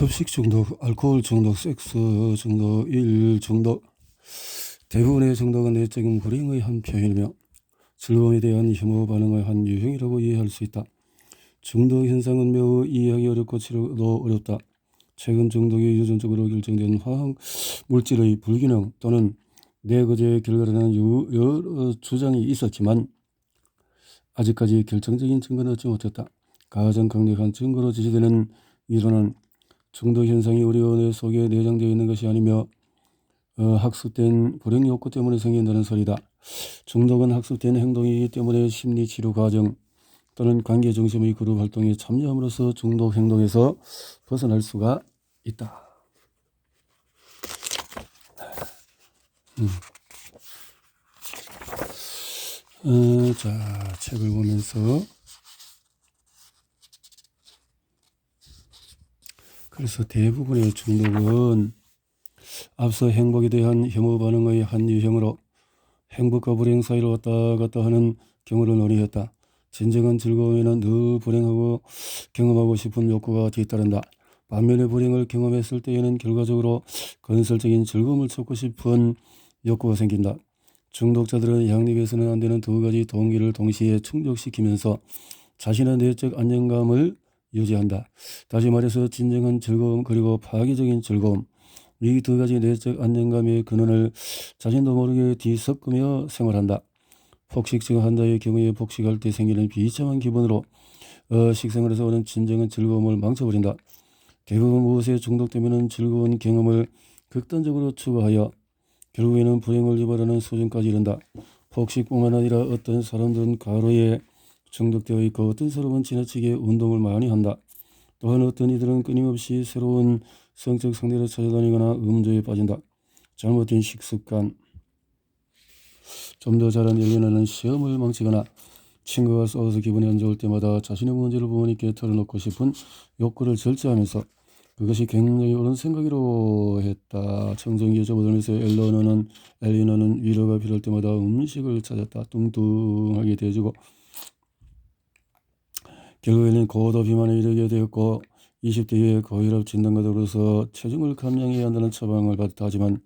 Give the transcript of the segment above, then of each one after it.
섭식 중독, 알코올 중독, 섹스 중독, 일 중독. 대부분의 중독은 내적인 불행의 한 표현이며 즐거움에 대한 혐오 반응의 한 유형이라고 이해할 수 있다. 중독 현상은 매우 이해하기 어렵고 치료도 어렵다. 최근 중독이 유전적으로 결정된 화학 물질의 불균형 또는 뇌거제의 결과라는 여러 주장이 있었지만 아직까지 결정적인 증거는 얻지 못했다. 가장 강력한 증거로 제시되는 이론은 중독 현상이 우리 뇌 속에 내장되어 있는 것이 아니며 학습된 불행 욕구 때문에 생긴다는 소리다. 중독은 학습된 행동이기 때문에 심리치료 과정 또는 관계 중심의 그룹 활동에 참여함으로써 중독 행동에서 벗어날 수가 있다. 자, 책을 보면서 그래서 대부분의 중독은 앞서 행복에 대한 혐오 반응의 한 유형으로 행복과 불행 사이로 왔다 갔다 하는 경우를 논의했다. 진정한 즐거움에는 늘 불행하고 경험하고 싶은 욕구가 뒤따른다. 반면에 불행을 경험했을 때에는 결과적으로 건설적인 즐거움을 찾고 싶은 욕구가 생긴다. 중독자들은 양립해서는 안 되는 두 가지 동기를 동시에 충족시키면서 자신의 내적 안정감을 유지한다. 다시 말해서 진정한 즐거움 그리고 파괴적인 즐거움, 이 두 가지 내적 안정감의 근원을 자신도 모르게 뒤섞으며 생활한다. 폭식증 환자의 경우에 폭식할 때 생기는 비참한 기분으로 식생활에서 오는 진정한 즐거움을 망쳐버린다. 대부분 무엇에 중독되면 즐거운 경험을 극단적으로 추구하여 결국에는 불행을 유발하는 수준까지 이른다. 폭식뿐만 아니라 어떤 사람들은 과로에 중독되어 있고 어떤 사람은 지나치게 운동을 많이 한다. 또한 어떤 이들은 끊임없이 새로운 성적 상대를 찾아다니거나 음주에 빠진다. 잘못된 식습관, 좀 더 잘한 연륜하는 시험을 망치거나 친구가 싸워서 기분이 안 좋을 때마다 자신의 문제를 부모님께 털어놓고 싶은 욕구를 절제하면서 그것이 굉장히 옳은 생각이라고 했다. 청정기에 접어들면서 엘리너는 위로가 필요할 때마다 음식을 찾았다. 뚱뚱하게 되어지고 결국에는 고도 비만에 이르게 되었고 20대에 고혈압 진단과 더불어서 체중을 감량해야 한다는 처방을 받았다. 하지만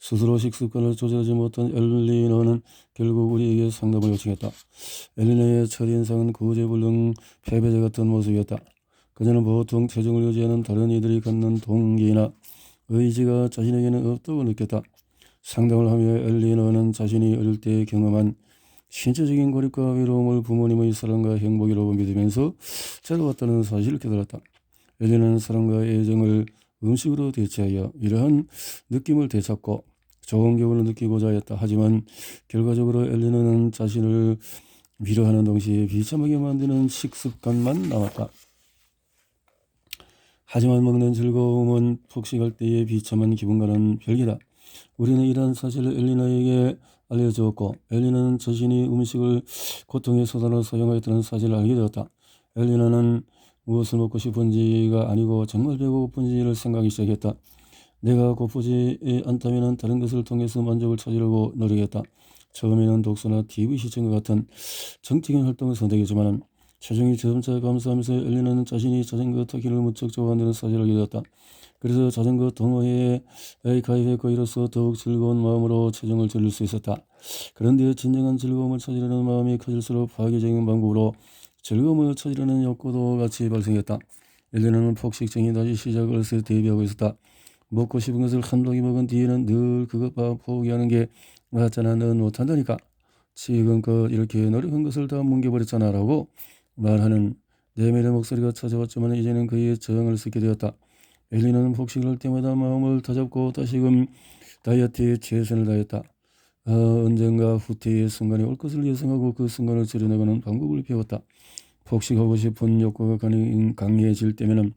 스스로 식습관을 조절하지 못한 엘리너는 결국 우리에게 상담을 요청했다. 엘리너의 첫인상은 구제불능 패배자 같은 모습이었다. 그녀는 보통 체중을 유지하는 다른 이들이 갖는 동기나 의지가 자신에게는 없다고 느꼈다. 상담을 하며 엘리너는 자신이 어릴 때 경험한 신체적인 고립과 외로움을 부모님의 사랑과 행복이라고 믿으면서 자라왔다는 사실을 깨달았다. 엘리너는 사랑과 애정을 음식으로 대체하여 이러한 느낌을 되찾고 좋은 기분을 느끼고자 했다. 하지만 결과적으로 엘리너는 자신을 위로하는 동시에 비참하게 만드는 식습관만 남았다. 하지만 먹는 즐거움은 폭식할 때의 비참한 기분과는 별개다. 우리는 이러한 사실을 엘리너에게 알려주었고 엘리너는 자신이 음식을 고통의 수단으로 사용하였다는 사실을 알게 되었다. 엘리너는 무엇을 먹고 싶은지가 아니고 정말 배고픈지를 생각하기 시작했다. 내가 고프지 않다면 다른 것을 통해서 만족을 찾으려고 노력했다. 처음에는 독서나 TV 시청과 같은 정적인 활동을 선택했지만 체중이 점차 감소하면서 엘리너는 자신이 자전거 타기를 무척 좋아한다는 사실을 알게 되었다. 그래서 자전거 동호회에 가입했고 이로써 더욱 즐거운 마음으로 체중을 줄일 수 있었다. 그런데 진정한 즐거움을 찾으려는 마음이 커질수록 파괴적인 방법으로 즐거움을 찾으려는 욕구도 같이 발생했다. 엘리너는 폭식증이 다시 시작을 해서 대비하고 있었다. 먹고 싶은 것을 한 방에 먹은 뒤에는 늘 그것만 포기하는 게 맞잖아. 넌 못한다니까. 지금껏 이렇게 노력한 것을 다 뭉개버렸잖아 라고 말하는 내면의 목소리가 찾아왔지만 이제는 그의 저항을 쓰게 되었다. 엘리너는 폭식을 할 때마다 마음을 다잡고 다시금 다이어트에 최선을 다했다. 언젠가 후퇴의 순간이 올 것을 예상하고 그 순간을 줄여나가는 방법을 배웠다. 폭식하고 싶은 욕구가 강해질 때면은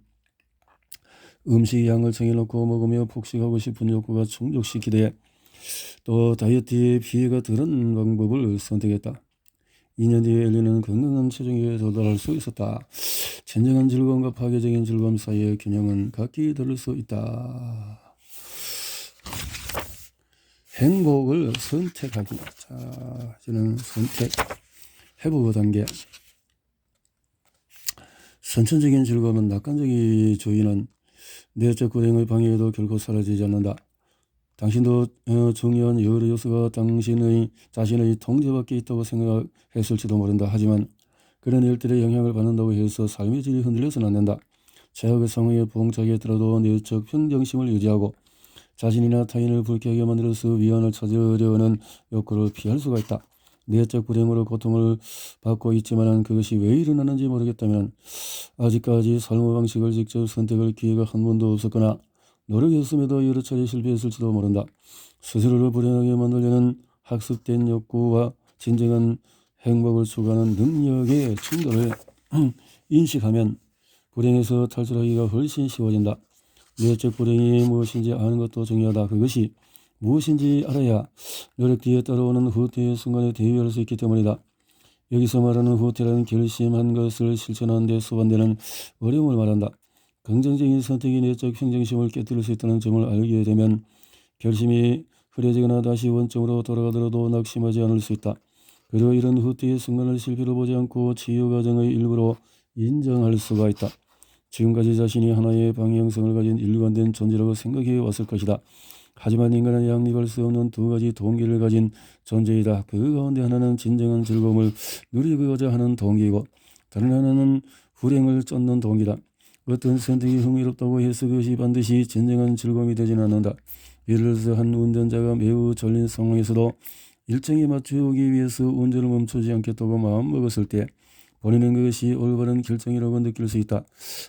음식 양을 정해놓고 먹으며 폭식하고 싶은 욕구가 충족시키되 또 다이어트에 피해가 덜한 방법을 선택했다. 2년 뒤에 엘리는 건강한 체중에 도달할 수 있었다. 진정한 즐거움과 파괴적인 즐거움 사이의 균형은 각기 다를 수 있다. 행복을 선택하기. 자, 이제는 선택 회복 단계. 선천적인 즐거움은 낙관적인 주의는 내적 불행의 방해에도 결코 사라지지 않는다. 당신도 중요한 여러 요소가 자신의 통제 밖에 있다고 생각했을지도 모른다. 하지만 그런 일들의 영향을 받는다고 해서 삶의 질이 흔들려서는 안 된다. 최악의 상황에 봉착했더라도 내적 평정심을 유지하고 자신이나 타인을 불쾌하게 만들어서 위안을 찾으려는 욕구를 피할 수가 있다. 내적 불행으로 고통을 받고 있지만 그것이 왜 일어나는지 모르겠다면 아직까지 삶의 방식을 직접 선택할 기회가 한 번도 없었거나 노력했음에도 여러 차례 실패했을지도 모른다. 스스로를 불행하게 만들려는 학습된 욕구와 진정한 행복을 추구하는 능력의 충돌을 인식하면 불행에서 탈출하기가 훨씬 쉬워진다. 내적 불행이 무엇인지 아는 것도 중요하다. 그것이 무엇인지 알아야 노력 뒤에 따라오는 후퇴의 순간에 대비할 수 있기 때문이다. 여기서 말하는 후퇴라는 결심한 것을 실천하는 데 수반되는 어려움을 말한다. 긍정적인 선택이 내적 평정심을 깨뜨릴 수 있다는 점을 알게 되면 결심이 흐려지거나 다시 원점으로 돌아가더라도 낙심하지 않을 수 있다. 그리고 이런 후퇴의 순간을 실패로 보지 않고 치유 과정의 일부로 인정할 수가 있다. 지금까지 자신이 하나의 방향성을 가진 일관된 존재라고 생각해 왔을 것이다. 하지만 인간은 양립할 수 없는 두 가지 동기를 가진 존재이다. 그 가운데 하나는 진정한 즐거움을 누리고자 하는 동기이고 다른 하나는 불행을 쫓는 동기다. 어떤 선택이 흥미롭다고 해서 그것이 반드시 진정한 즐거움이 되지는 않는다. 예를 들어서 한 운전자가 매우 졸린 상황에서도 일정에 맞추기 위해서 운전을 멈추지 않겠다고 마음먹었을 때 본인은 그것이 올바른 결정이라고 느낄 수 있다.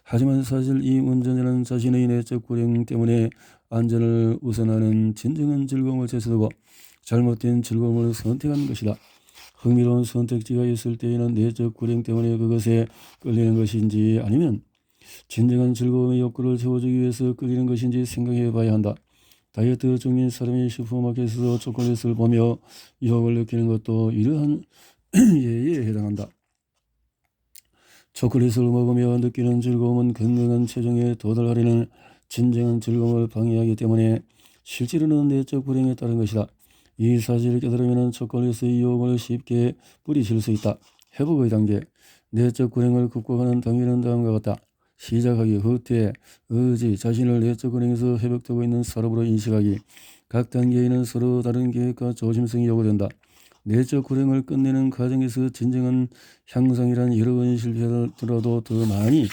하지만 사실 이 운전자는 자신의 내적 불행 때문에 안전을 우선하는 진정한 즐거움을 제쳐두고 잘못된 즐거움을 선택한 것이다. 흥미로운 선택지가 있을 때에는 내적 불행 때문에 그것에 끌리는 것인지 아니면 진정한 즐거움의 욕구를 채워주기 위해서 끌리는 것인지 생각해 봐야 한다. 다이어트 중인 사람이 슈퍼마켓에서 초콜릿을 보며 유혹을 느끼는 것도 이러한 예에 해당한다. 초콜릿을 먹으며 느끼는 즐거움은 건강한 체중에 도달하려는 진정한 즐거움을 방해하기 때문에 실제로는 내적 불행에 따른 것이다. 이 사실을 깨달으면 초콜릿의 유혹을 쉽게 뿌리칠 수 있다. 회복의 단계. 내적 불행을 극복하는 단계는 다음과 같다. 시작하기, 후퇴, 의지, 자신을 내적 불행에서 회복되고 있는 사람으로 인식하기. 각 단계에는 서로 다른 계획과 조심성이 요구된다. 내적 불행을 끝내는 과정에서 진정한 향상이란 여러 번 실패하더라도 더 많이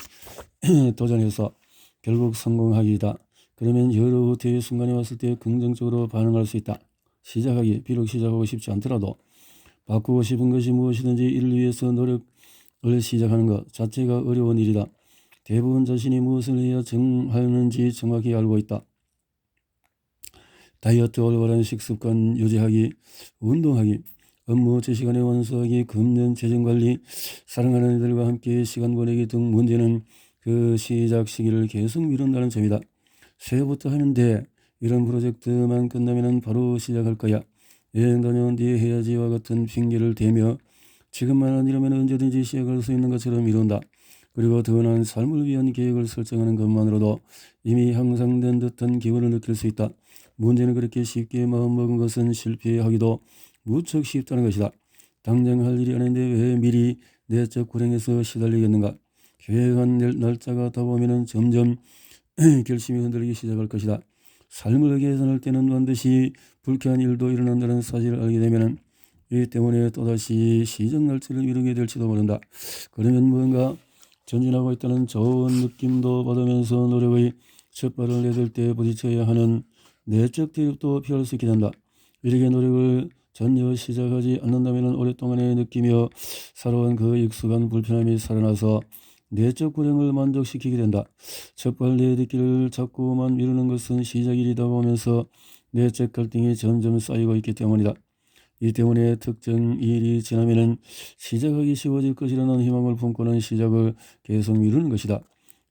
도전해서 결국 성공하기이다. 그러면 여러 후퇴의 순간이 왔을 때 긍정적으로 반응할 수 있다. 시작하기, 비록 시작하고 싶지 않더라도 바꾸고 싶은 것이 무엇이든지 이를 위해서 노력을 시작하는 것 자체가 어려운 일이다. 대부분 자신이 무엇을 해야 하는지 정확히 알고 있다. 다이어트, 올바른 식습관 유지하기, 운동하기, 업무 제 시간에 완수하기, 금전, 재정관리, 사랑하는 이들과 함께 시간 보내기 등 문제는 그 시작 시기를 계속 미룬다는 점이다. 새해부터 하는데 이런 프로젝트만 끝나면 바로 시작할 거야. 여행 다녀온 뒤에 해야지와 같은 핑계를 대며 지금만 아니라면 언제든지 시작할 수 있는 것처럼 미룬다. 그리고 더 나은 삶을 위한 계획을 설정하는 것만으로도 이미 향상된 듯한 기분을 느낄 수 있다. 문제는 그렇게 쉽게 마음먹은 것은 실패하기도 무척 쉽다는 것이다. 당장 할 일이 아닌데 왜 미리 내적 불행에서 시달리겠는가. 계획한 날짜가 다가오면 점점 결심이 흔들리기 시작할 것이다. 삶을 개선할 때는 반드시 불쾌한 일도 일어난다는 사실을 알게 되면 이 때문에 또다시 시작 날짜를 미루게 될지도 모른다. 그러면 무언가 전진하고 있다는 좋은 느낌도 받으면서 노력의 첫발을 내딜 때 부딪혀야 하는 내적 대립도 피할 수 있게 된다. 이렇게 노력을 전혀 시작하지 않는다면 오랫동안에 느끼며 살아온 그 익숙한 불편함이 살아나서 내적 불행을 만족시키게 된다. 첫발 내딛기를 자꾸만 미루는 것은 시작일이라고 하면서 내적 갈등이 점점 쌓이고 있기 때문이다. 이 때문에 특정 일이 지나면은 시작하기 쉬워질 것이라는 희망을 품고는 시작을 계속 미루는 것이다.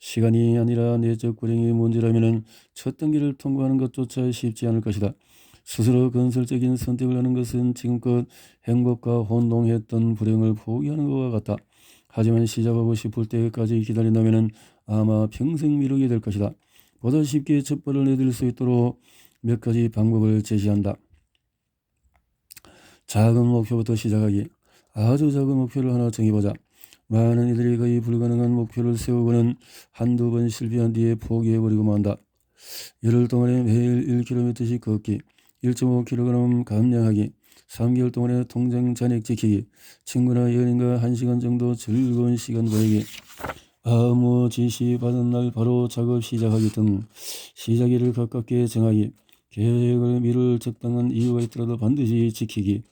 시간이 아니라 내적 불행의 문제라면은 첫 단계를 통과하는 것조차 쉽지 않을 것이다. 스스로 건설적인 선택을 하는 것은 지금껏 행복과 혼동했던 불행을 포기하는 것과 같다. 하지만 시작하고 싶을 때까지 기다린다면 아마 평생 미루게 될 것이다. 보다 쉽게 첫발을 내딜 수 있도록 몇 가지 방법을 제시한다. 작은 목표부터 시작하기. 아주 작은 목표를 하나 정해보자. 많은 이들이 거의 불가능한 목표를 세우고는 한두 번 실패한 뒤에 포기해버리고 만다. 열흘 동안에 매일 1km씩 걷기, 1.5kg 감량하기, 3개월 동안에 통장 잔액 지키기, 친구나 연인과 1시간 정도 즐거운 시간 보내기, 아무 지시 받은 날 바로 작업 시작하기 등 시작일을 가깝게 정하기, 계획을 미룰 적당한 이유가 있더라도 반드시 지키기,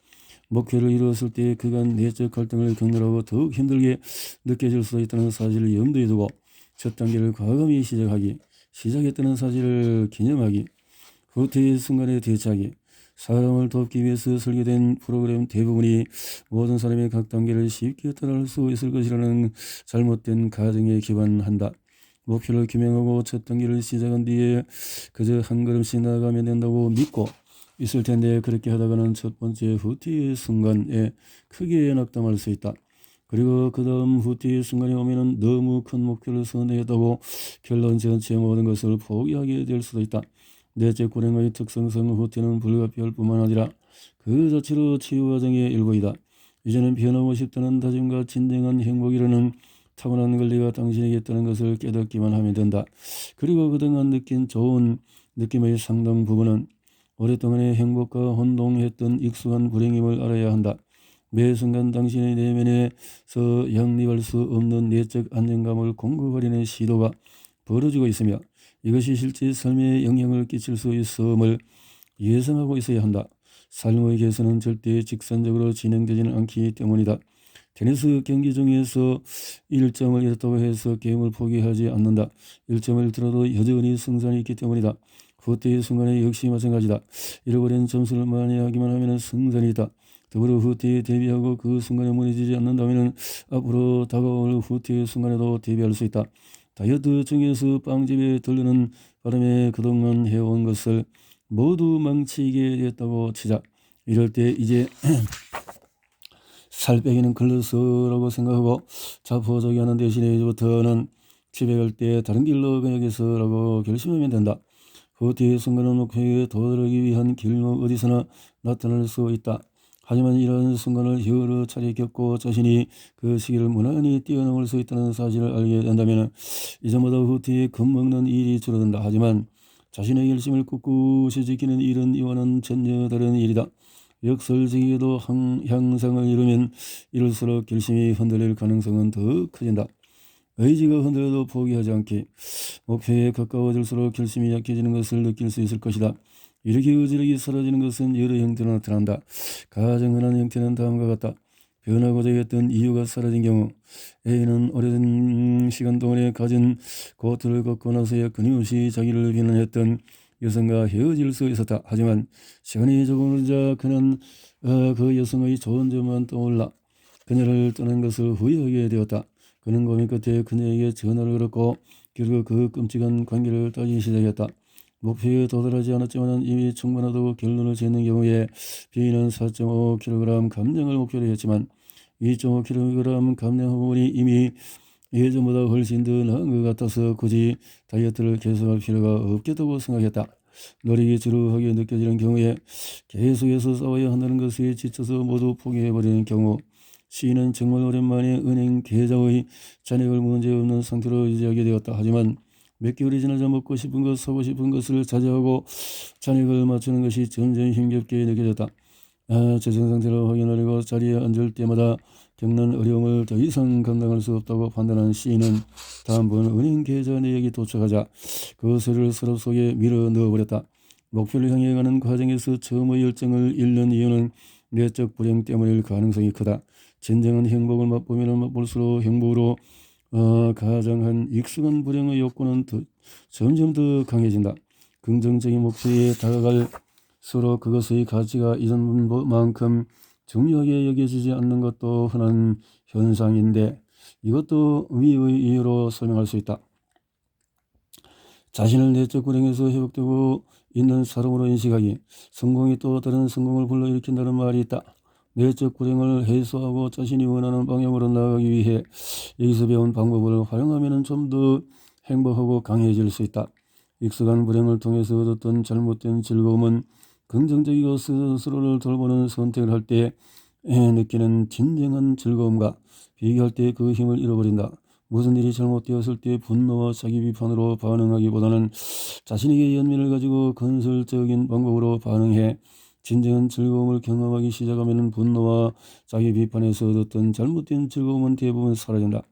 목표를 이루었을 때 그간 내적 갈등을 겪느라고 더욱 힘들게 느껴질 수 있다는 사실을 염두에 두고 첫 단계를 과감히 시작하기, 시작했다는 사실을 기념하기, 후퇴의 순간에 대처하기. 사람을 돕기 위해서 설계된 프로그램 대부분이 모든 사람의 각 단계를 쉽게 따라할 수 있을 것이라는 잘못된 가정에 기반한다. 목표를 규명하고 첫 단계를 시작한 뒤에 그저 한 걸음씩 나아가면 된다고 믿고 있을 텐데, 그렇게 하다가는 첫 번째 후퇴의 순간에 크게 낙담할 수 있다. 그리고 그 다음 후퇴의 순간이 오면은 너무 큰 목표를 선택했다고 결론 전체 모든 것을 포기하게 될 수도 있다. 내적 불행의 특성상 후퇴는 불가피할 뿐만 아니라 그 자체로 치유 과정의 일부이다. 이제는 변하고 싶다는 다짐과 진정한 행복이라는 타고난 권리가 당신에게 있다는 것을 깨닫기만 하면 된다. 그리고 그동안 느낀 좋은 느낌의 상당 부분은 오랫동안의 행복과 혼동했던 익숙한 불행임을 알아야 한다. 매 순간 당신의 내면에서 양립할 수 없는 내적 안정감을 공급하려는 시도가 벌어지고 있으며, 이것이 실제 삶에 영향을 끼칠 수 있음을 예상하고 있어야 한다. 삶의 개선은 절대 직선적으로 진행되지는 않기 때문이다. 테니스 경기 중에서 1점을 잃었다고 해서 게임을 포기하지 않는다. 1점을 잃더라도 여전히 승산이 있기 때문이다. 후퇴의 순간에 역시 마찬가지다. 잃어버린 점수를 만회하기만 하면 승산이 있다. 더불어 후퇴에 대비하고 그 순간에 무너지지 않는다면 앞으로 다가올 후퇴의 순간에도 대비할 수 있다. 다이어트 중에서 빵집에 들르는 바람에 그동안 해온 것을 모두 망치게 됐다고 치자. 이럴 때 이제 살 빼기는 글러서라고 생각하고 자포자기하는 대신에 이제부터는 집에 갈 때 다른 길로 가야겠어라고 결심하면 된다. 후퇴의 순간은 목표에 도달하기 위한 길목 어디서나 나타날 수 있다. 하지만 이러한 순간을 여러 차례 겪고 자신이 그 시기를 무난히 뛰어넘을 수 있다는 사실을 알게 된다면 이전보다 후퇴에 겁먹는 일이 줄어든다. 하지만 자신의 열심을 꿋꿋이 지키는 일은 이와는 전혀 다른 일이다. 역설적이게도 향상을 이루면 이럴수록 결심이 흔들릴 가능성은 더 커진다. 의지가 흔들려도 포기하지 않기. 목표에 가까워질수록 결심이 약해지는 것을 느낄 수 있을 것이다. 이렇게 의지력이 사라지는 것은 여러 형태로 나타난다. 가장 흔한 형태는 다음과 같다. 변하고자 했던 이유가 사라진 경우, A는 오랜 시간 동안에 가진 고통을 겪고 나서야 끊임없이 자기를 비난했던 여성과 헤어질 수 있었다. 하지만 시간이 조금 흐르자 그는 그 여성의 좋은 점만 떠올라 그녀를 떠난 것을 후회하게 되었다. 그는 고민 끝에 그녀에게 전화를 걸었고 결국 그 끔찍한 관계를 따지기 시작했다. 목표에 도달하지 않았지만 이미 충분하다고 결론을 짓는 경우에 B는 4.5kg 감량을 목표로 했지만 2.5kg 감량하고 보니 이미 예전보다 훨씬 더 나은 것 같아서 굳이 다이어트를 계속할 필요가 없겠다고 생각했다. 노력이 지루하게 느껴지는 경우에 계속해서 싸워야 한다는 것에 지쳐서 모두 포기해버리는 경우, C는 정말 오랜만에 은행 계좌의 잔액을 문제없는 상태로 유지하게 되었다. 하지만 몇 개월이 지나자 먹고 싶은 것, 사고 싶은 것을 자제하고 잔액을 맞추는 것이 점점 힘겹게 느껴졌다. 재정 상태를 확인하려고 자리에 앉을 때마다 겪는 어려움을 더 이상 감당할 수 없다고 판단한 C는 다음번 은행 계좌 내역이 도착하자 그 서류를 서랍 속에 밀어 넣어버렸다. 목표를 향해 가는 과정에서 처음의 열정을 잃는 이유는 내적 불행 때문일 가능성이 크다. 진정한 행복을 맛보면 맛볼수록 행복으로 가장한 익숙한 불행의 욕구는 점점 더 강해진다. 긍정적인 목표에 다가갈수록 그것의 가치가 이전만큼 중요하게 여겨지지 않는 것도 흔한 현상인데, 이것도 위의 이유로 설명할 수 있다. 자신을 내적 불행에서 회복되고 있는 사람으로 인식하기. 성공이 또 다른 성공을 불러일으킨다는 말이 있다. 내적 불행을 해소하고 자신이 원하는 방향으로 나아가기 위해 여기서 배운 방법을 활용하면 좀 더 행복하고 강해질 수 있다. 익숙한 불행을 통해서 얻었던 잘못된 즐거움은 긍정적이고 스스로를 돌보는 선택을 할 때 느끼는 진정한 즐거움과 비교할 때 그 힘을 잃어버린다. 무슨 일이 잘못되었을 때 분노와 자기 비판으로 반응하기보다는 자신에게 연민을 가지고 건설적인 방법으로 반응해 진정한 즐거움을 경험하기 시작하면 분노와 자기 비판에서 얻었던 잘못된 즐거움은 대부분 사라진다.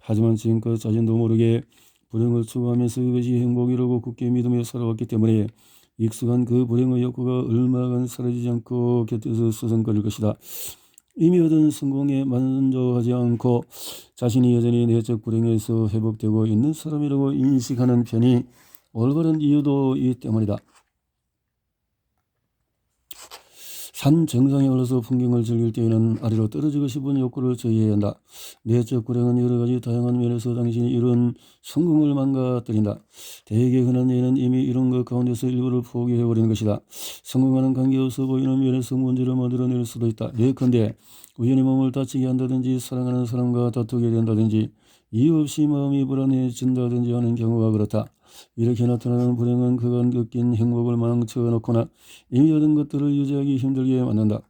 하지만 지금껏 자신도 모르게 불행을 추구하면서 그것이 행복이라고 굳게 믿으며 살아왔기 때문에 익숙한 그 불행의 욕구가 얼마간 사라지지 않고 곁에서 서성거릴 것이다. 이미 얻은 성공에 만족하지 않고 자신이 여전히 내적 불행에서 회복되고 있는 사람이라고 인식하는 편이 올바른 이유도 이 때문이다. 산 정상에 올라서 풍경을 즐길 때에는 아래로 떨어지고 싶은 욕구를 저해해야 한다. 내적 불행은 여러 가지 다양한 면에서 당신이 이룬 성공을 망가뜨린다. 대개 흔한 예는 이미 이룬 것 가운데서 일부를 포기해버리는 것이다. 성공과는 관계없어 보이는 면에서 문제를 만들어낼 수도 있다. 예컨대 우연히 몸을 다치게 한다든지 사랑하는 사람과 다투게 된다든지 이유 없이 마음이 불안해진다든지 하는 경우가 그렇다. 이렇게 나타나는 불행은 그간 느낀 행복을 망쳐놓거나 이미 얻은 것들을 유지하기 힘들게 만든다.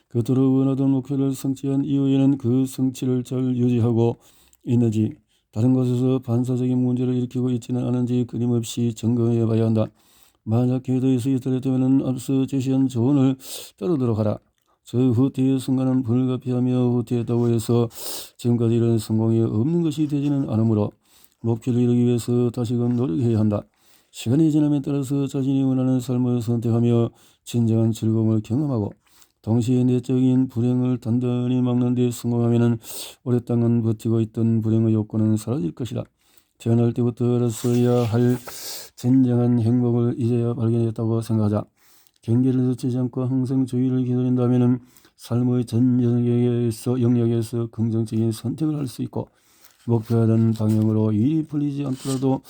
그토록 원하던 목표를 성취한 이후에는 그 성취를 잘 유지하고 있는지 다른 곳에서 반사적인 문제를 일으키고 있지는 않은지 끊임없이 점검해 봐야 한다. 만약 궤도에서 이탈했다면 앞서 제시한 조언을 따르도록 하라. 저 후퇴의 순간은 불가피하며 후퇴했다고 해서 지금까지 이런 성공이 없는 것이 되지는 않으므로 목표를 이루기 위해서 다시금 노력해야 한다. 시간이 지남에 따라서 자신이 원하는 삶을 선택하며 진정한 즐거움을 경험하고 동시에 내적인 불행을 단단히 막는 데 성공하면 오랫동안 버티고 있던 불행의 욕구는 사라질 것이다. 태어날 때부터 알았어야 할 진정한 행복을 이제야 발견했다고 생각하자. 경계를 늦추지 않고 항상 주의를 기울인다면 삶의 전 영역에서 긍정적인 선택을 할 수 있고 목표하던 방향으로 일이 풀리지 않더라도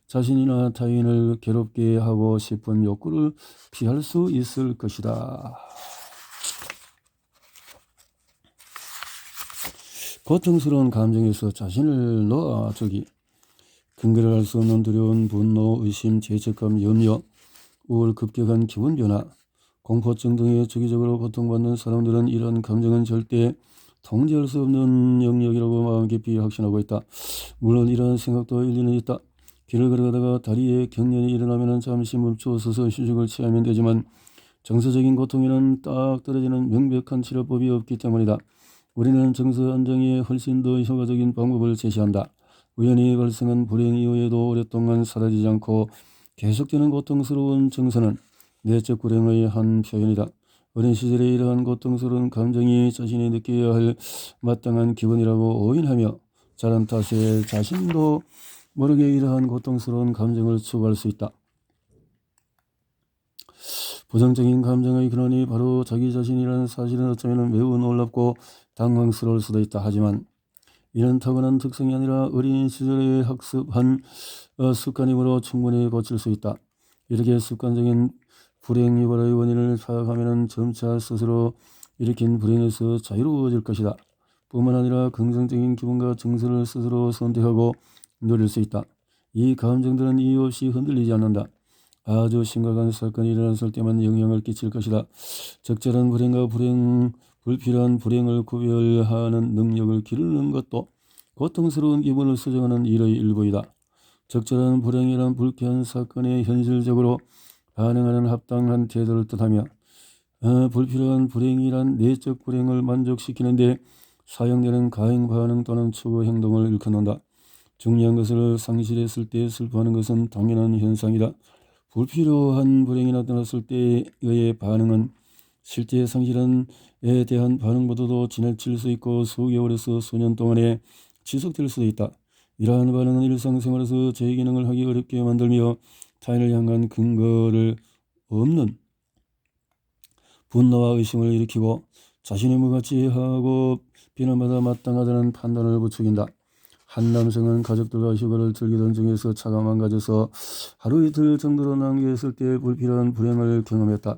자신이나 타인을 괴롭게 하고 싶은 욕구를 피할 수 있을 것이다. 고통스러운 감정에서 자신을 놓아주기. 근거를 알 수 없는 두려움, 분노, 의심, 죄책감, 염려, 우울, 급격한 기분 변화, 공포증 등에 주기적으로 고통받는 사람들은 이런 감정은 절대 통제할 수 없는 영역이라고 마음 깊이 확신하고 있다. 물론 이러한 생각도 일리는 있다. 길을 걸어가다가 다리에 경련이 일어나면 잠시 멈춰서서 휴식을 취하면 되지만 정서적인 고통에는 딱 떨어지는 명백한 치료법이 없기 때문이다. 우리는 정서 안정에 훨씬 더 효과적인 방법을 제시한다. 우연히 발생한 불행 이후에도 오랫동안 사라지지 않고 계속되는 고통스러운 정서는 내적 불행의 한 표현이다. 어린 시절에 이러한 고통스러운 감정이 자신이 느껴야 할 마땅한 기분이라고 오인하며 자란 탓에 자신도 모르게 이러한 고통스러운 감정을 추구할 수 있다. 부정적인 감정의 근원이 바로 자기 자신이라는 사실은 어쩌면 매우 놀랍고 당황스러울 수도 있다. 하지만 이는 타고난 특성이 아니라 어린 시절에 학습한 습관이므로 충분히 고칠 수 있다. 이렇게 습관적인 불행 유발의 원인을 파악하면 점차 스스로 일으킨 불행에서 자유로워질 것이다. 뿐만 아니라 긍정적인 기분과 정서를 스스로 선택하고 누릴 수 있다. 이 감정들은 이유 없이 흔들리지 않는다. 아주 심각한 사건이 일어났을 때만 영향을 끼칠 것이다. 적절한 불행과 불필요한 불행을 구별하는 능력을 기르는 것도 고통스러운 기분을 수정하는 일의 일부이다. 적절한 불행이란 불쾌한 사건에 현실적으로 반응하는 합당한 태도를 뜻하며 불필요한 불행이란 내적 불행을 만족시키는데 사용되는 가행 반응 또는 추구 행동을 일컫는다. 중요한 것을 상실했을 때 슬퍼하는 것은 당연한 현상이다. 불필요한 불행이 나타났을 때의 반응은 실제 상실에 대한 반응보다도 지나칠 수 있고 수개월에서 수년 동안에 지속될 수도 있다. 이러한 반응은 일상생활에서 제 기능을 하기 어렵게 만들며 타인을 향한 근거를 없는 분노와 의심을 일으키고 자신의 무가치하고 비난받아 마땅하다는 판단을 부추긴다. 한 남성은 가족들과 휴가를 즐기던 중에서 차가 망가져서 하루 이틀 정도로 낭비했을 때 불필요한 불행을 경험했다.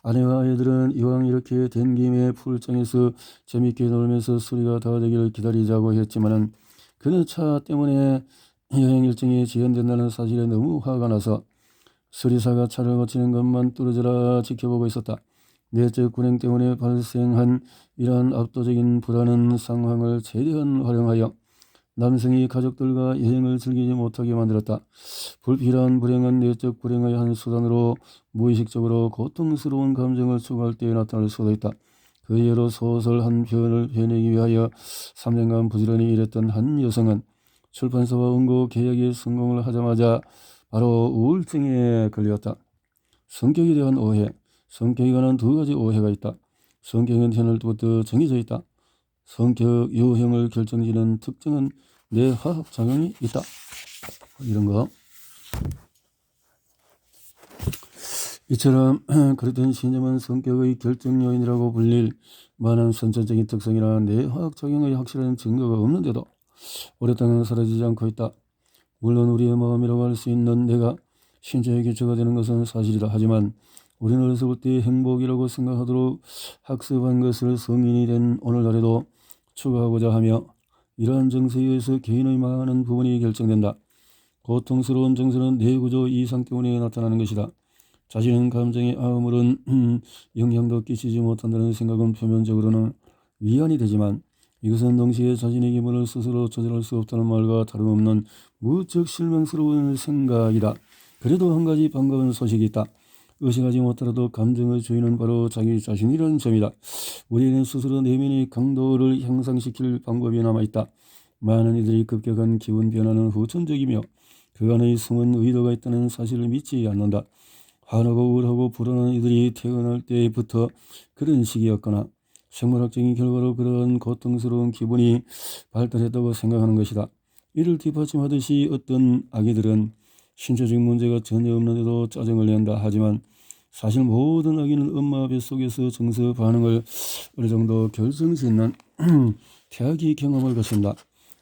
아내와 아이들은 이왕 이렇게 된 김에 풀장에서 재밌게 놀면서 수리가 다 되기를 기다리자고 했지만은 그는 차 때문에 여행 일정이 지연된다는 사실에 너무 화가 나서 수리사가 차를 고치는 것만 뚫어져라 지켜보고 있었다. 내적 불행 때문에 발생한 이러한 압도적인 불안한 상황을 최대한 활용하여 남성이 가족들과 여행을 즐기지 못하게 만들었다. 불필요한 불행은 내적 불행의 한 수단으로 무의식적으로 고통스러운 감정을 추구할 때에 나타날 수도 있다. 그 예로 소설 한 편을 펴내기 위하여 3년간 부지런히 일했던 한 여성은 출판사와 원고 계약에 성공을 하자마자 바로 우울증에 걸렸다. 성격에 대한 오해. 성격에 관한 두 가지 오해가 있다. 성격은 태어날부터 정해져 있다. 성격 유형을 결정지는 특정한 뇌화학 작용이 있다. 이런 거. 이처럼 그렇던 신념은 성격의 결정 요인이라고 불릴 만한 선천적인 특성이나 뇌화학 작용의 확실한 증거가 없는데도 오랫동안 사라지지 않고 있다. 물론 우리의 마음이라고 할 수 있는 내가 신체의 기초가 되는 것은 사실이다. 하지만 우리는 어려서부터 행복이라고 생각하도록 학습한 것을 성인이 된 오늘날에도 추구하고자 하며 이러한 정서에 의해서 개인의 많은 부분이 결정된다. 고통스러운 정서는 뇌구조 이상 때문에 나타나는 것이다. 자신은 감정에 아무런 영향도 끼치지 못한다는 생각은 표면적으로는 위안이 되지만 이것은 동시에 자신의 기분을 스스로 조절할 수 없다는 말과 다름없는 무척 실망스러운 생각이다. 그래도 한 가지 반가운 소식이 있다. 의식하지 못하더라도 감정의 주인은 바로 자기 자신이라는 점이다. 우리는 스스로 내면의 강도를 향상시킬 방법이 남아있다. 많은 이들이 급격한 기분 변화는 후천적이며 그 안에 숨은 의도가 있다는 사실을 믿지 않는다. 화나고 우울하고 불안한 이들이 태어날 때부터 그런 시기였거나 생물학적인 결과로 그러한 고통스러운 기분이 발달했다고 생각하는 것이다. 이를 뒷받침하듯이 어떤 아기들은 신체적인 문제가 전혀 없는데도 짜증을 낸다. 하지만 사실 모든 아기는 엄마 뱃속에서 정서 반응을 어느 정도 결정짓는 태아기 경험을 거친다.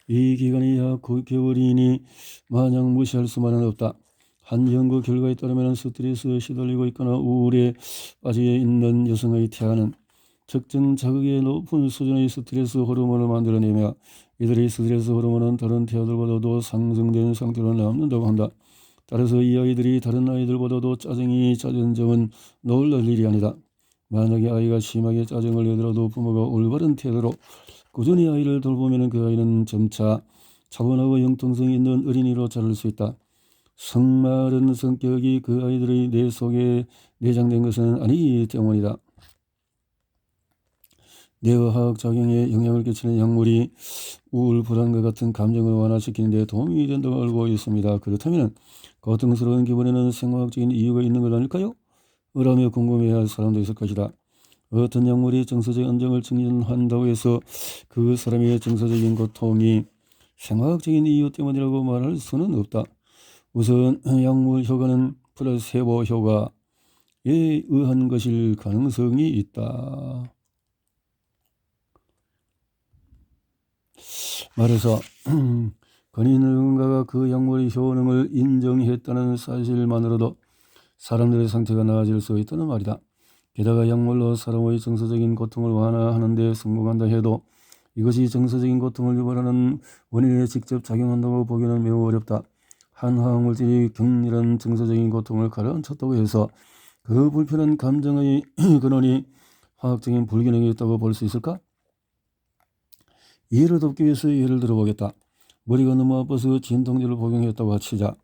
이 기간이 약 9개월이니 마냥 무시할 수만은 없다. 한 연구 결과에 따르면 스트레스에 시달리고 있거나 우울에 빠져 있는 여성의 태아는 특정 자극의 높은 수준의 스트레스 호르몬을 만들어내며 이들의 스트레스 호르몬은 다른 태아들보다도 상승된 상태로 남는다고 한다. 따라서 이 아이들이 다른 아이들보다도 짜증이 잦은 점은 놀랄 일이 아니다. 만약에 아이가 심하게 짜증을 내더라도 부모가 올바른 태도로 꾸준히 아이를 돌보면 그 아이는 점차 차분하고 융통성 있는 어린이로 자랄 수 있다. 성마른 성격이 그 아이들의 뇌 속에 내장된 것은 아니기 때문이다. 뇌화학 작용에 영향을 끼치는 약물이 우울, 불안과 같은 감정을 완화시키는 데 도움이 된다고 알고 있습니다. 그렇다면 고통스러운 기분에는 생화학적인 이유가 있는 것 아닐까요? 라며 궁금해할 사람도 있을 것이다. 어떤 약물이 정서적 안정을 증진한다고 해서 그 사람의 정서적인 고통이 생화학적인 이유 때문이라고 말할 수는 없다. 우선 약물 효과는 플라세보 효과에 의한 것일 가능성이 있다. 말해서 건의 누군가가 그 약물의 효능을 인정했다는 사실만으로도 사람들의 상태가 나아질 수 있다는 말이다. 게다가 약물로 사람의 정서적인 고통을 완화하는 데 성공한다 해도 이것이 정서적인 고통을 유발하는 원인에 직접 작용한다고 보기는 매우 어렵다. 한 화학물질이 격렬한 정서적인 고통을 가라앉혔다고 해서 그 불편한 감정의 근원이 화학적인 불균형이 있다고 볼 수 있을까? 이해를 돕기 위해서 예를 들어보겠다. 머리가 너무 아파서 진통제를 복용했다고 치자.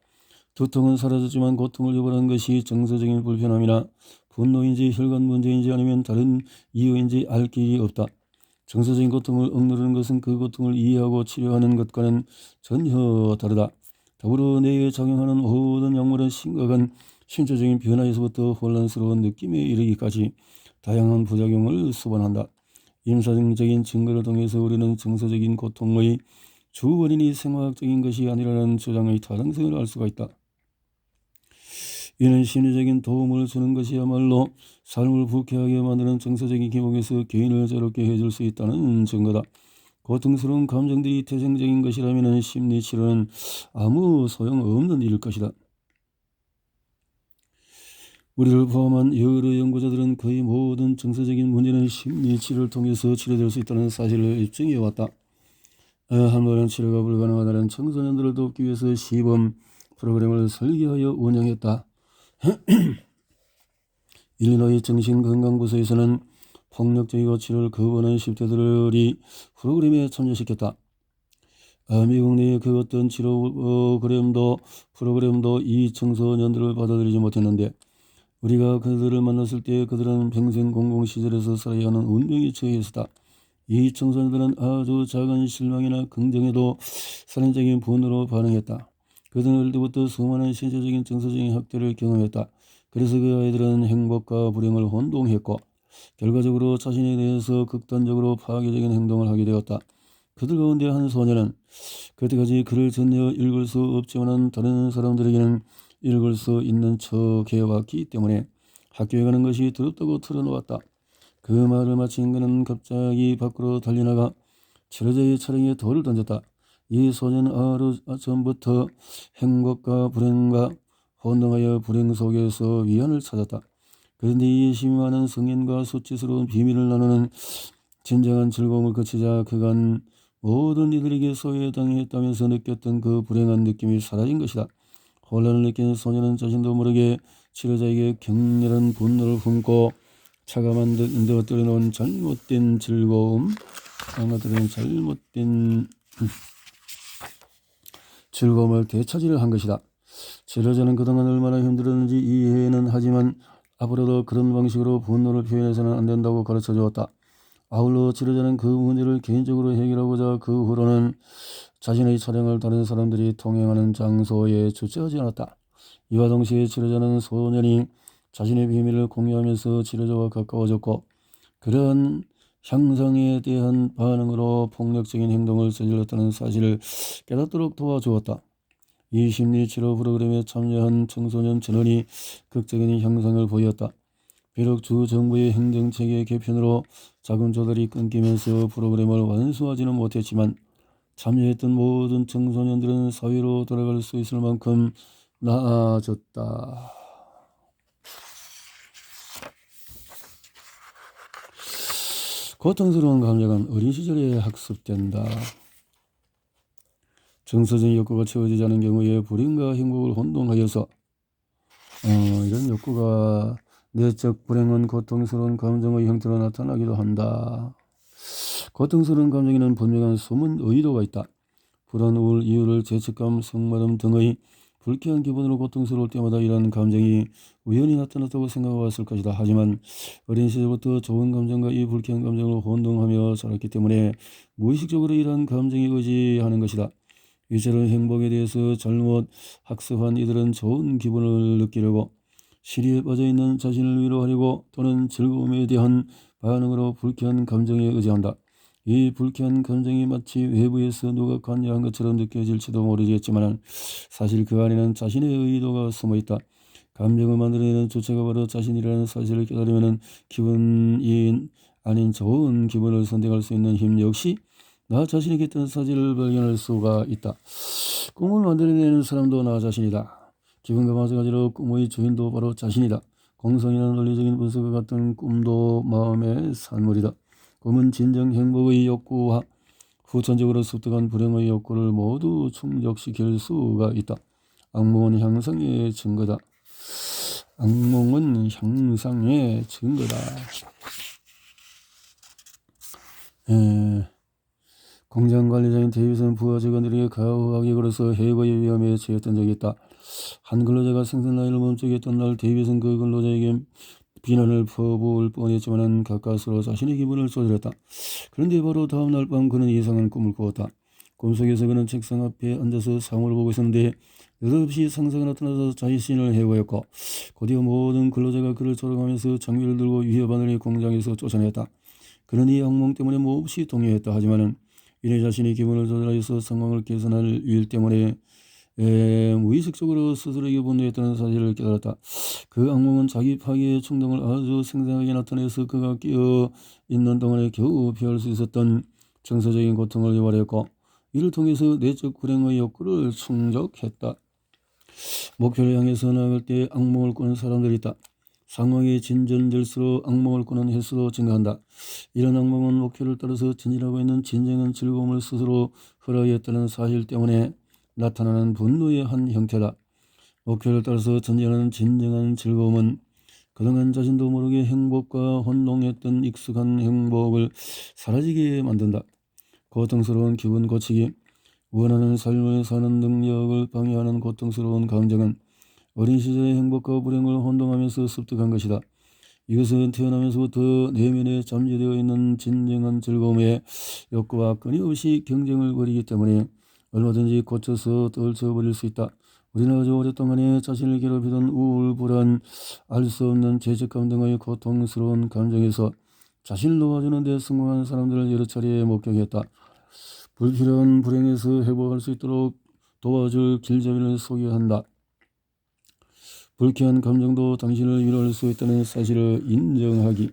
두통은 사라졌지만 고통을 유발한 것이 정서적인 불편함이나 분노인지 혈관 문제인지 아니면 다른 이유인지 알 길이 없다. 정서적인 고통을 억누르는 것은 그 고통을 이해하고 치료하는 것과는 전혀 다르다. 더불어 뇌에 작용하는 모든 약물은 심각한 신체적인 변화에서부터 혼란스러운 느낌에 이르기까지 다양한 부작용을 수반한다. 임상적인 증거를 통해서 우리는 정서적인 고통의 주 원인이 생화학적인 것이 아니라는 주장의 타당성을 알 수가 있다. 이는 심리적인 도움을 주는 것이야말로 삶을 불쾌하게 만드는 정서적인 기복에서 개인을 자유롭게 해줄 수 있다는 증거다. 고통스러운 감정들이 태생적인 것이라면 심리치료는 아무 소용없는 일일 것이다. 우리를 포함한 여러 연구자들은 거의 모든 정서적인 문제는 심리치료를 통해서 치료될 수 있다는 사실을 입증해왔다. 한 번은 치료가 불가능하다는 청소년들을 돕기 위해서 시범 프로그램을 설계하여 운영했다. 일리노이 정신건강부서에서는 폭력적이고 치료를 거부하는 10대들이 프로그램에 참여시켰다. 미국 내의 그 어떤 프로그램도 이 청소년들을 받아들이지 못했는데 우리가 그들을 만났을 때 그들은 평생 공공시설에서 살아야 하는 운명에 처해 있었다. 이 청소년들은 아주 작은 실망이나 긍정에도 살인적인 분노로 반응했다. 그들은 어릴 때부터 수많은 신체적인 정서적인 학대를 경험했다. 그래서 그 아이들은 행복과 불행을 혼동했고 결과적으로 자신에 대해서 극단적으로 파괴적인 행동을 하게 되었다. 그들 가운데 한 소녀는 그때까지 글을 전혀 읽을 수 없지만 다른 사람들에게는 읽을 수 있는 척 해왔기 때문에 학교에 가는 것이 두렵다고 털어놓았다. 그 말을 마친 그는 갑자기 밖으로 달려나가 치료자의 차량에 돌을 던졌다. 이 소녀는 하루 전부터 행복과 불행과 혼동하여 불행 속에서 위안을 찾았다. 그런데 이 심한 성인과 수치스러운 비밀을 나누는 진정한 즐거움을 거치자 그간 모든 이들에게 소외당했다면서 느꼈던 그 불행한 느낌이 사라진 것이다. 혼란을 느낀 소녀는 자신도 모르게 치료자에게 격렬한 분노를 품고 차가 만들어 놓은 잘못된 즐거움, 잘못된 즐거움을 되찾으려 한 것이다. 치료자는 그동안 얼마나 힘들었는지 이해는 하지만 앞으로도 그런 방식으로 분노를 표현해서는 안 된다고 가르쳐 주었다. 아울러 치료자는 그 문제를 개인적으로 해결하고자 그 후로는 자신의 차량을 다른 사람들이 통행하는 장소에 주차하지 않았다. 이와 동시에 치료자는 소년이 자신의 비밀을 공유하면서 치료자와 가까워졌고 그러한 향상에 대한 반응으로 폭력적인 행동을 저질렀다는 사실을 깨닫도록 도와주었다. 이 심리치료 프로그램에 참여한 청소년 전원이 극적인 향상을 보였다. 비록 주 정부의 행정체계 개편으로 자금 조달이 끊기면서 프로그램을 완수하지는 못했지만 참여했던 모든 청소년들은 사회로 돌아갈 수 있을 만큼 나아졌다. 고통스러운 감정은 어린 시절에 학습된다. 정서적인 욕구가 채워지지 않은 경우에 불행과 행복을 혼동하여서 이런 욕구가 내적 불행은 고통스러운 감정의 형태로 나타나기도 한다. 고통스러운 감정에는 분명한 숨은 의도가 있다. 불안, 우울, 이유를 죄책감, 성마름 등의 불쾌한 기분으로 고통스러울 때마다 이러한 감정이 우연히 나타났다고 생각해왔을 것이다. 하지만 어린 시절부터 좋은 감정과 이 불쾌한 감정을 혼동하며 자랐기 때문에 무의식적으로 이러한 감정에 의지하는 것이다. 이처럼 행복에 대해서 잘못 학습한 이들은 좋은 기분을 느끼려고 시리에 빠져있는 자신을 위로하려고 또는 즐거움에 대한 반응으로 불쾌한 감정에 의지한다. 이 불쾌한 감정이 마치 외부에서 누가 관여한 것처럼 느껴질지도 모르겠지만 사실 그 안에는 자신의 의도가 숨어있다. 감정을 만들어내는 주체가 바로 자신이라는 사실을 깨달으면 기분이 아닌 좋은 기분을 선택할 수 있는 힘 역시 나 자신에게 있던 사실을 발견할 수가 있다. 꿈을 만들어내는 사람도 나 자신이다. 기분과 마찬가지로 꿈의 주인도 바로 자신이다. 공성이나 논리적인 분석과 같은 꿈도 마음의 산물이다. 꿈은 진정 행복의 욕구와 후천적으로 습득한 불행의 욕구를 모두 충족시킬 수가 있다. 악몽은 향상의 증거다. 악몽은 향상의 증거다. 공장 관리자인 데이빗은 부하 직원들에게 가혹하게 굴어서 해고의 위험에 처했던 적이 있다. 한 근로자가 생산 라인을 멈추게 했던 날 데이빗은 그 근로자에게 비난을 퍼부을 뻔했지만 가까스로 자신의 기분을 조절했다. 그런데 바로 다음 날 밤 그는 이상한 꿈을 꾸었다. 꿈속에서 그는 책상 앞에 앉아서 상호를 보고 있었는데 느닷없이 상사가 나타나서 자신을 해고했고 곧이어 모든 근로자가 그를 조롱하면서 장비를 들고 위협하느니 공장에서 쫓아냈다. 그는 이 악몽 때문에 몹시 동요했다. 하지만은 이내 자신의 기분을 조절하여서 상황을 개선할 일 때문에 무의식적으로 스스로에게 분노했다는 사실을 깨달았다. 그 악몽은 자기 파괴의 충동을 아주 생생하게 나타내서 그가 깨어 있는 동안에 겨우 피할 수 있었던 정서적인 고통을 유발했고 이를 통해서 내적 불행의 욕구를 충족했다. 목표를 향해서 나아갈 때 악몽을 꾸는 사람들이 있다. 상황이 진전될수록 악몽을 꾸는 횟수도 증가한다. 이런 악몽은 목표를 따라서 전진하고 있는 진정한 즐거움을 스스로 허락했다는 사실 때문에 나타나는 분노의 한 형태다. 목표를 따라서 전진하는 진정한 즐거움은 그동안 자신도 모르게 행복과 혼동했던 익숙한 행복을 사라지게 만든다. 고통스러운 기분 고치기, 원하는 삶을 사는 능력을 방해하는 고통스러운 감정은 어린 시절의 행복과 불행을 혼동하면서 습득한 것이다. 이것은 태어나면서부터 내면에 잠재되어 있는 진정한 즐거움의 욕구와 끊임없이 경쟁을 벌이기 때문에 얼마든지 고쳐서 떨쳐버릴 수 있다. 우리는 아주 오랫동안에 자신을 괴롭히던 우울, 불안, 알 수 없는 죄책감 등의 고통스러운 감정에서 자신을 놓아주는 데 성공한 사람들을 여러 차례 목격했다. 불필요한 불행에서 회복할 수 있도록 도와줄 길잡이를 소개한다. 불쾌한 감정도 당신을 위로할 수 있다는 사실을 인정하기.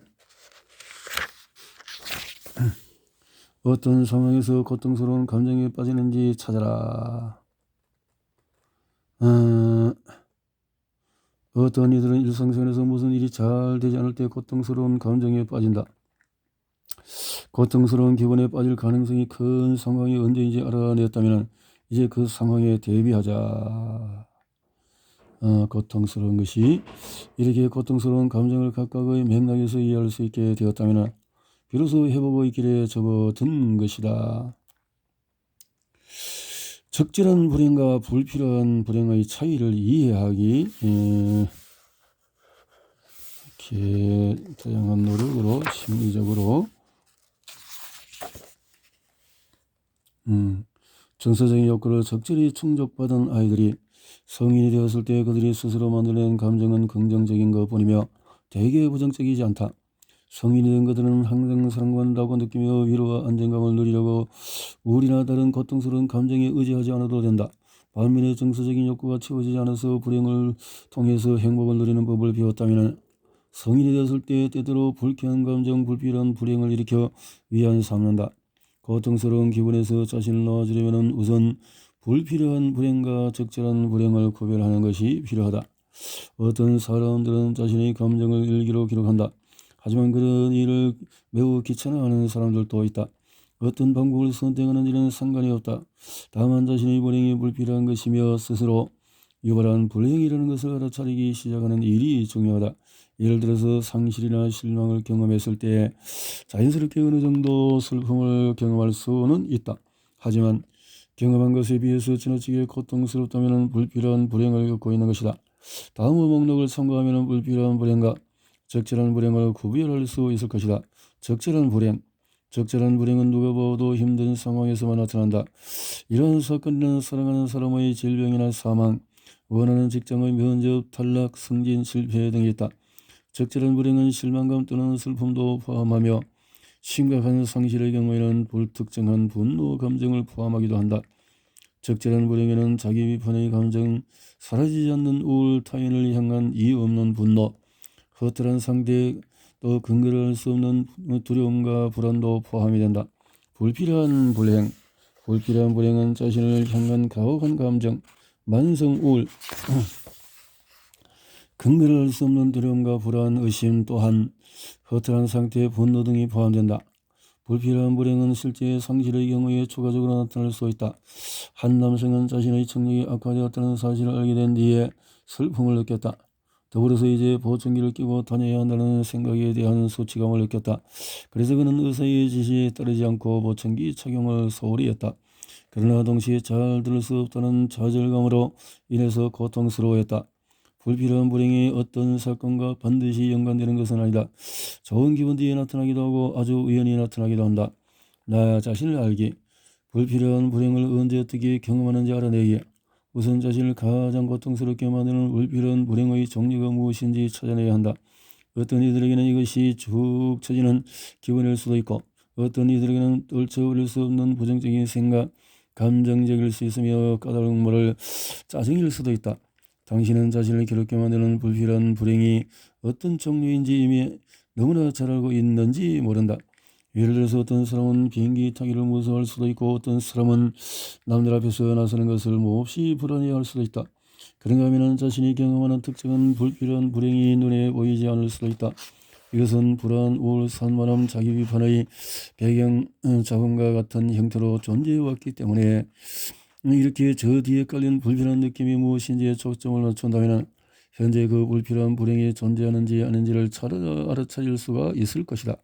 어떤 상황에서 고통스러운 감정에 빠지는지 찾아라. 어떤 이들은 일상생활에서 무슨 일이 잘 되지 않을 때 고통스러운 감정에 빠진다. 고통스러운 기분에 빠질 가능성이 큰 상황이 언제인지 알아냈다면 이제 그 상황에 대비하자. 고통스러운 것이 이렇게 고통스러운 감정을 각각의 맥락에서 이해할 수 있게 되었다면 비로소 회복의 길에 접어든 것이다. 적절한 불행과 불필요한 불행의 차이를 이해하기. 이렇게 다양한 노력으로 심리적으로 정서적인 욕구를 적절히 충족받은 아이들이 성인이 되었을 때 그들이 스스로 만들어낸 감정은 긍정적인 것뿐이며 대개 부정적이지 않다. 성인이 된 그들은 항상 사랑받는다고 느끼며 위로와 안정감을 누리려고 우울이나 다른 고통스러운 감정에 의지하지 않아도 된다. 반면에 정서적인 욕구가 채워지지 않아서 불행을 통해서 행복을 누리는 법을 배웠다면 성인이 되었을 때 때때로 불쾌한 감정, 불필요한 불행을 일으켜 위안을 삼는다. 고통스러운 기분에서 자신을 놓아주려면 우선 불필요한 불행과 적절한 불행을 구별하는 것이 필요하다. 어떤 사람들은 자신의 감정을 일기로 기록한다. 하지만 그런 일을 매우 귀찮아하는 사람들도 있다. 어떤 방법을 선택하는지는 상관이 없다. 다만 자신의 불행이 불필요한 것이며 스스로 유발한 불행이라는 것을 알아차리기 시작하는 일이 중요하다. 예를 들어서 상실이나 실망을 경험했을 때 자연스럽게 어느 정도 슬픔을 경험할 수는 있다. 하지만 경험한 것에 비해서 지나치게 고통스럽다면 불필요한 불행을 겪고 있는 것이다. 다음의 목록을 참고하면 불필요한 불행과 적절한 불행을 구별할 수 있을 것이다. 적절한 불행. 적절한 불행은 누가 봐도 힘든 상황에서만 나타난다. 이러한 사건은 사랑하는 사람의 질병이나 사망, 원하는 직장의 면접, 탈락, 승진, 실패 등이 있다. 적절한 불행은 실망감 또는 슬픔도 포함하며 심각한 상실의 경우에는 불특정한 분노 감정을 포함하기도 한다. 적절한 불행에는 자기 비판의 감정, 사라지지 않는 우울, 타인을 향한 이유 없는 분노, 허탈한 상태, 또 근거를 할 수 없는 두려움과 불안도 포함이 된다. 불필요한 불행. 불필요한 불행은 자신을 향한 가혹한 감정, 만성 우울, 근거를 할 수 없는 두려움과 불안, 의심 또한 허탈한 상태의 분노 등이 포함된다. 불필요한 불행은 실제 상실의 경우에 추가적으로 나타날 수 있다. 한 남성은 자신의 청력이 악화되었다는 사실을 알게 된 뒤에 슬픔을 느꼈다. 더불어서 이제 보청기를 끼고 다녀야 한다는 생각에 대한 수치감을 느꼈다. 그래서 그는 의사의 지시에 따르지 않고 보청기 착용을 소홀히 했다. 그러나 동시에 잘 들을 수 없다는 좌절감으로 인해서 고통스러워했다. 불필요한 불행이 어떤 사건과 반드시 연관되는 것은 아니다. 좋은 기분 뒤에 나타나기도 하고 아주 우연히 나타나기도 한다. 나 자신을 알기. 불필요한 불행을 언제 어떻게 경험하는지 알아내기. 우선 자신을 가장 고통스럽게 만드는 불필요한 불행의 종류가 무엇인지 찾아내야 한다. 어떤 이들에게는 이것이 쭉 처지는 기분일 수도 있고 어떤 이들에게는 떨쳐버릴 수 없는 부정적인 생각, 감정적일 수 있으며 까다로운 모를 짜증일 수도 있다. 당신은 자신을 괴롭게 만드는 불필요한 불행이 어떤 종류인지 이미 너무나 잘 알고 있는지 모른다. 예를 들어서 어떤 사람은 비행기 타기를 무서워할 수도 있고 어떤 사람은 남들 앞에서 나서는 것을 몹시 불안해할 수도 있다. 그런가 하면 자신이 경험하는 특정한 불필요한 불행이 눈에 보이지 않을 수도 있다. 이것은 불안, 우울, 산만함, 자기 비판의 배경 자금과 같은 형태로 존재해왔기 때문에 이렇게 저 뒤에 깔린 불편한 느낌이 무엇인지에 초점을 맞춘다면 현재 그 불필요한 불행이 존재하는지 아닌지를 알아차릴 수가 있을 것이다.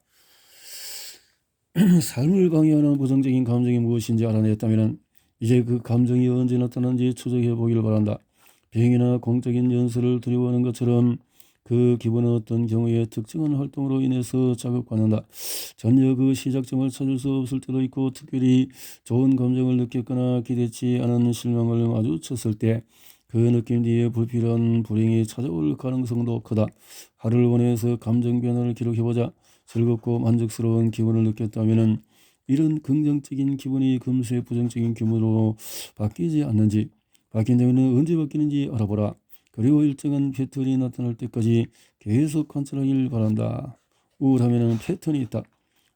삶을 방해하는 부정적인 감정이 무엇인지 알아냈다면 이제 그 감정이 언제 나타나는지 추적해 보기를 바란다. 비행이나 공적인 연설을 두려워하는 것처럼 그 기분은 어떤 경우에 특정한 활동으로 인해서 자극받는다. 전혀 그 시작점을 찾을 수 없을 때도 있고 특별히 좋은 감정을 느꼈거나 기대치 않은 실망을 마주쳤을 때 그 느낌 뒤에 불필요한 불행이 찾아올 가능성도 크다. 하루를 보내서 감정 변화를 기록해보자. 즐겁고 만족스러운 기분을 느꼈다면 이런 긍정적인 기분이 금세 부정적인 기분으로 바뀌지 않는지, 바뀐다면 언제 바뀌는지 알아보라. 그리고 일정한 패턴이 나타날 때까지 계속 관찰하길 바란다. 우울하면 패턴이 있다.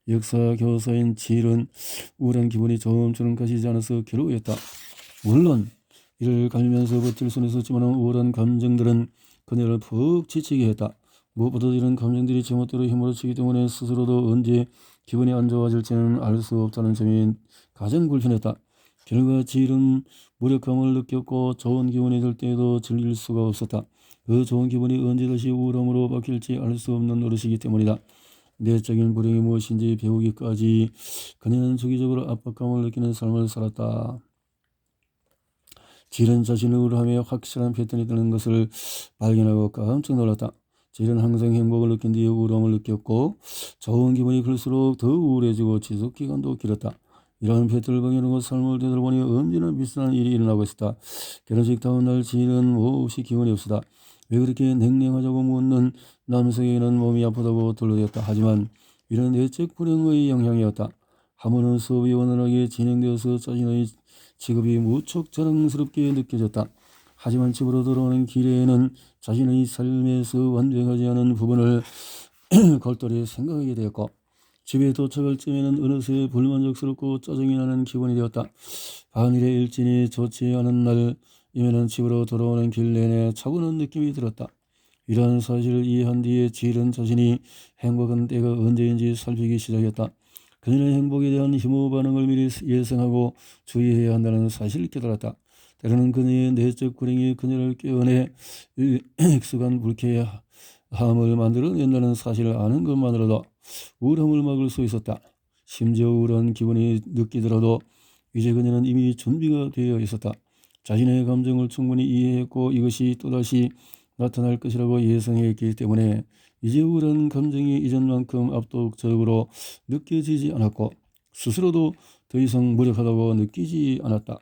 역사 교사인 지일은 우울한 기분이 좀처럼 가시지 않아서 괴로워했다. 물론 이를 갈면서 버틸 수는 있었지만 우울한 감정들은 그녀를 푹 지치게 했다. 무엇보다 이런 감정들이 제멋대로 휘몰아치기 때문에 스스로도 언제 기분이 안 좋아질지는 알 수 없다는 점이 가장 불편했다. 결과 지일은 무력감을 느꼈고 좋은 기분이 들 때에도 즐길 수가 없었다. 그 좋은 기분이 언제 다시 우울함으로 바뀔지 알 수 없는 노릇이기 때문이다. 내적인 불행이 무엇인지 배우기까지 그녀는 주기적으로 압박감을 느끼는 삶을 살았다. 지일은 자신의 우울함에 확실한 패턴이 드는 것을 발견하고 깜짝 놀랐다. 지일은 항상 행복을 느낀 뒤에 우울함을 느꼈고 좋은 기분이 클수록 더 우울해지고 지속기간도 길었다. 이러한 패턴을 방해하고 삶을 되돌아보니 언제나 비슷한 일이 일어나고 있었다. 결혼식 다음 날 지일은 몹시 기운이 없었다. 왜 그렇게 냉랭하자고 묻는 남성에게는 몸이 아프다고 돌려댔다. 하지만 이런 내적 불행의 영향이었다. 하모는 수업이 원활하게 진행되어서 자신의 직업이 무척 자랑스럽게 느껴졌다. 하지만 집으로 돌아오는 길에는 자신의 삶에서 완전하지 않은 부분을 골똘히 생각하게 되었고 집에 도착할 쯤에는 어느새 불만족스럽고 짜증이 나는 기분이 되었다. 반일의 일진이 좋지 않은 날이면 집으로 돌아오는 길 내내 차분한 느낌이 들었다. 이러한 사실을 이해한 뒤에 지일은 자신이 행복한 때가 언제인지 살피기 시작했다. 그녀는 행복에 대한 혐오 반응을 미리 예상하고 주의해야 한다는 사실을 깨달았다. 때로는 그녀의 내적 불행이 그녀를 깨어내 익숙한 불쾌함을 만들어낸다는 사실을 아는 것만으로도 우울함을 막을 수 있었다. 심지어 우울한 기분이 느끼더라도 이제 그녀는 이미 준비가 되어 있었다. 자신의 감정을 충분히 이해했고 이것이 또다시 나타날 것이라고 예상했기 때문에 이제 우울한 감정이 이전만큼 압도적으로 느껴지지 않았고 스스로도 더 이상 무력하다고 느끼지 않았다.